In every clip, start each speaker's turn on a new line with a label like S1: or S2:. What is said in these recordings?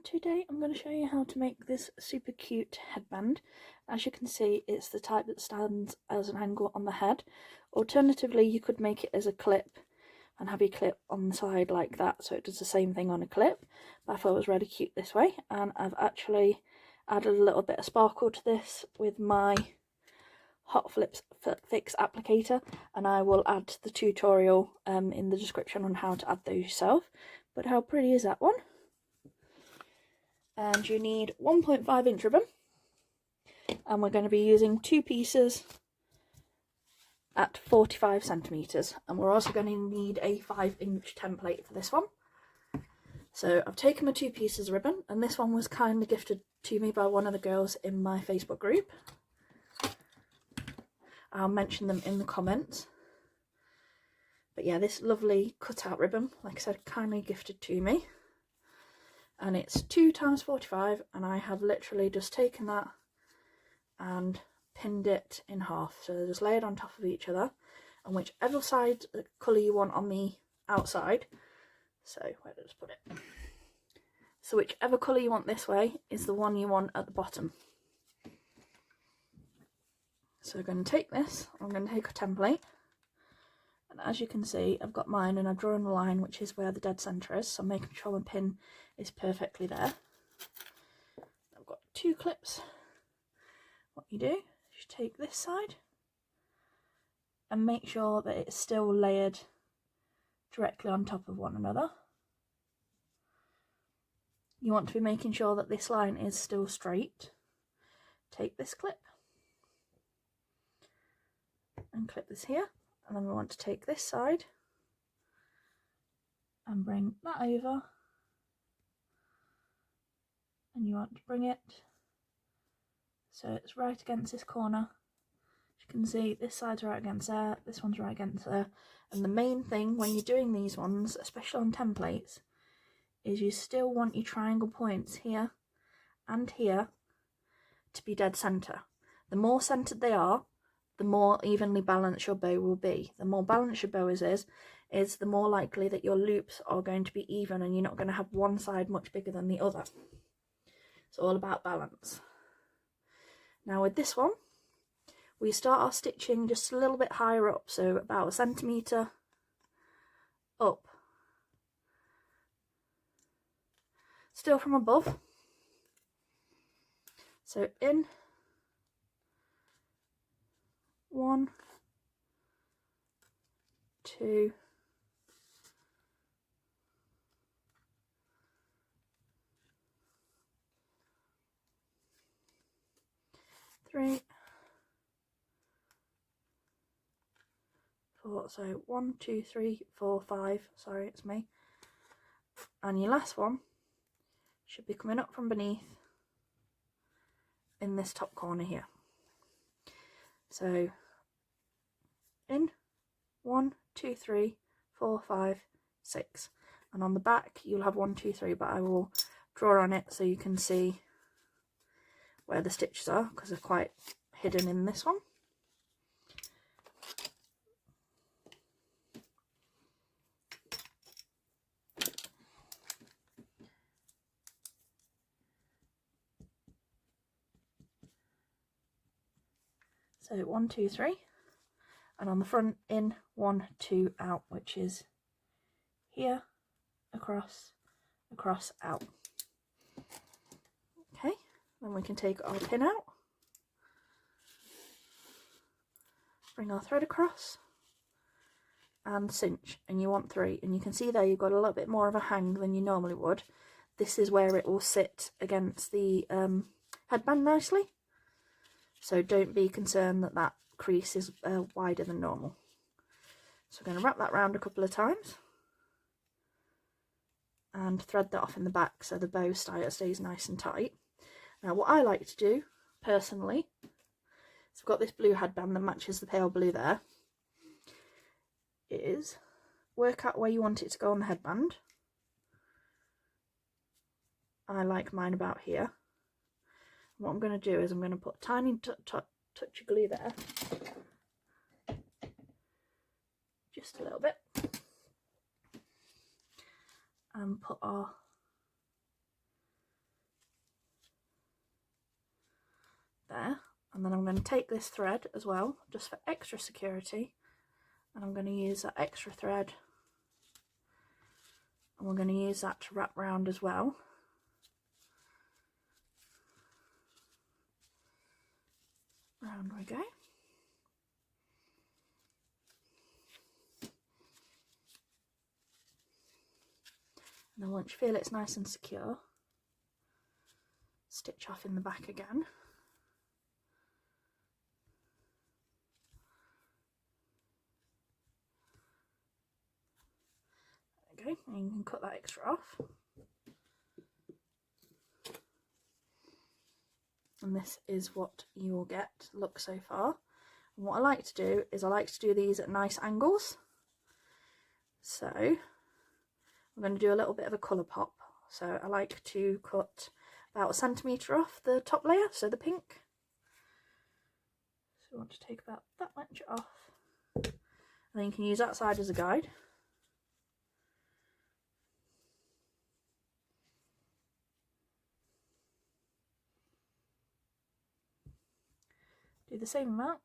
S1: Today I'm going to show you how to make this super cute headband. As you can see, it's the type that stands as an angle on the head. Alternatively, you could make it as a clip and have your clip on the side like that, so it does the same thing on a clip, but I thought it was really cute this way, and I've actually added a little bit of sparkle to this with my Hot Fix applicator, and I will add the tutorial in the description on how to add those yourself. But how pretty is that one? And you need 1.5 inch ribbon, and we're going to be using 2 pieces at 45 centimeters, and we're also going to need a 5-inch template for this one. So I've taken my 2 pieces of ribbon, and this one was kindly gifted to me by one of the girls in my Facebook group. I'll mention them in the comments. But yeah, this lovely cutout ribbon, like I said, kindly gifted to me. And it's 2 times 45, and I have literally just taken that and pinned it in half. So they're just layered on top of each other, and whichever side colour you want on the outside, so where did I just put it? So whichever colour you want this way is the one you want at the bottom. So I'm going to take this, I'm going to take a template, and as you can see, I've got mine and I've drawn a line which is where the dead centre is, so I'm making sure my pin is perfectly there. I've got 2 clips. What you do is you take this side and make sure that it's still layered directly on top of one another. You want to be making sure that this line is still straight. Take this clip and clip this here, and then we want to take this side and bring that over, and you want to bring it so it's right against this corner. As you can see, this side's right against there, this one's right against there, and the main thing when you're doing these ones, especially on templates, is you still want your triangle points here and here to be dead centre. The more centred they are, the more evenly balanced your bow will be. The more balanced your bow is the more likely that your loops are going to be even, and you're not going to have one side much bigger than the other. It's all about balance. Now with this one, we start our stitching just a little bit higher up, so about 1 centimetre up. Still from above. So in 1, 2, 3, 4, so 1, 2, 3, 4, 5, sorry, it's me. And your last one should be coming up from beneath in this top corner here. So in 1, 2, 3, 4, 5, 6, and on the back you'll have 1, 2, 3, but I will draw on it so you can see where the stitches are, because they're quite hidden in this one. So 1, 2, 3, and on the front in 1, 2, out, which is here, across, across, out. Okay, then we can take our pin out, bring our thread across, and cinch, and you want 3, and you can see there you've got a little bit more of a hang than you normally would. This is where it will sit against the headband nicely, so don't be concerned that that crease is wider than normal. So we're going to wrap that round a couple of times and thread that off in the back so the bow stays nice and tight. Now what I like to do personally is I've got this blue headband that matches the pale blue there, is work out where you want it to go on the headband. I like mine about here. What I'm going to do is I'm going to put a tiny touch of glue there, just a little bit, and put our there, and then I'm going to take this thread as well, just for extra security, and I'm going to use that extra thread, and we're going to use that to wrap round as well. Round we go. And then once you feel it's nice and secure, stitch off in the back again. There we go, and you can cut that extra off. And this is what you will get look so far. And what I like to do is I like to do these at nice angles. So I'm going to do a little bit of a colour pop. So I like to cut about 1 centimetre off the top layer, so the pink. So we want to take about that much off. And then you can use that side as a guide. Do the same amount.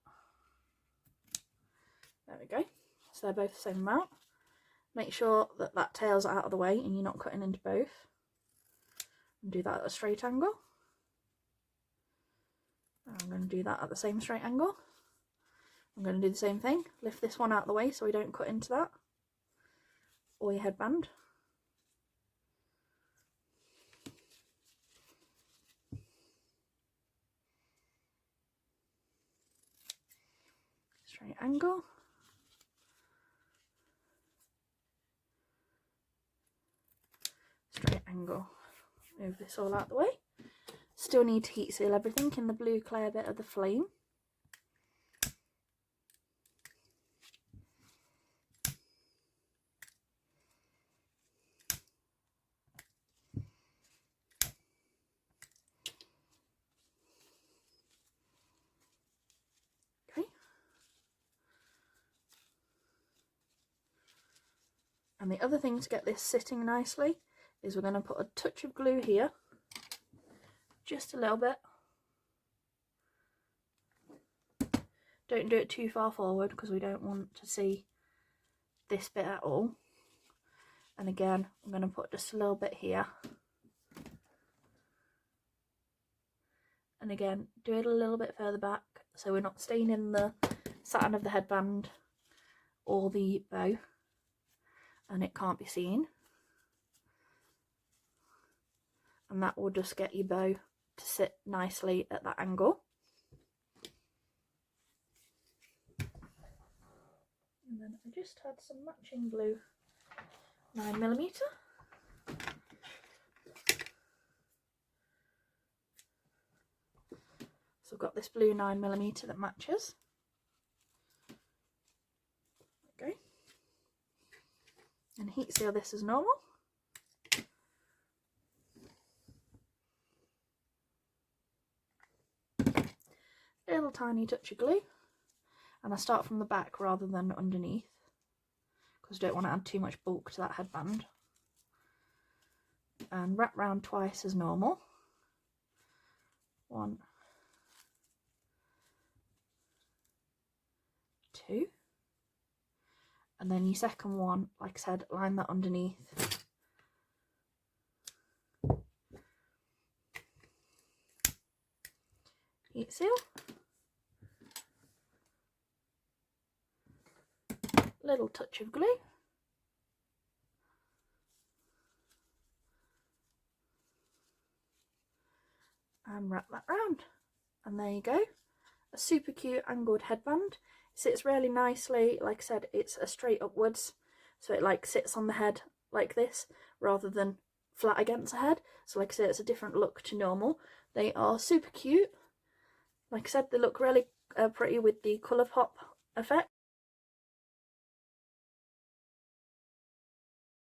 S1: There we go. So they're both the same amount. Make sure that that tail's out of the way and you're not cutting into both. And do that at a straight angle. And I'm going to do that at the same straight angle. I'm going to do the same thing. Lift this one out of the way so we don't cut into that or your headband. Straight angle. Straight angle. Move this all out of the way. Still need to heat seal everything in the blue clear bit of the flame. Okay. And the other thing to get this sitting nicely is we're going to put a touch of glue here, just a little bit. Don't do it too far forward because we don't want to see this bit at all. And again, I'm going to put just a little bit here. And again, do it a little bit further back so we're not staining the satin of the headband or the bow and it can't be seen. And that will just get your bow to sit nicely at that angle. And then I just had some matching blue 9mm. So I've got this blue 9mm that matches. Okay. And heat seal this as normal. Little tiny touch of glue, and I start from the back rather than underneath because I don't want to add too much bulk to that headband. And wrap round twice as normal. 1, 2, and then your second one, like I said, line that underneath. Heat seal. Little touch of glue. And wrap that round. And there you go. A super cute angled headband. It sits really nicely. Like I said, it's a straight upwards. So it like sits on the head like this rather than flat against the head. So like I said, it's a different look to normal. They are super cute. Like I said, they look really pretty with the colour pop effect.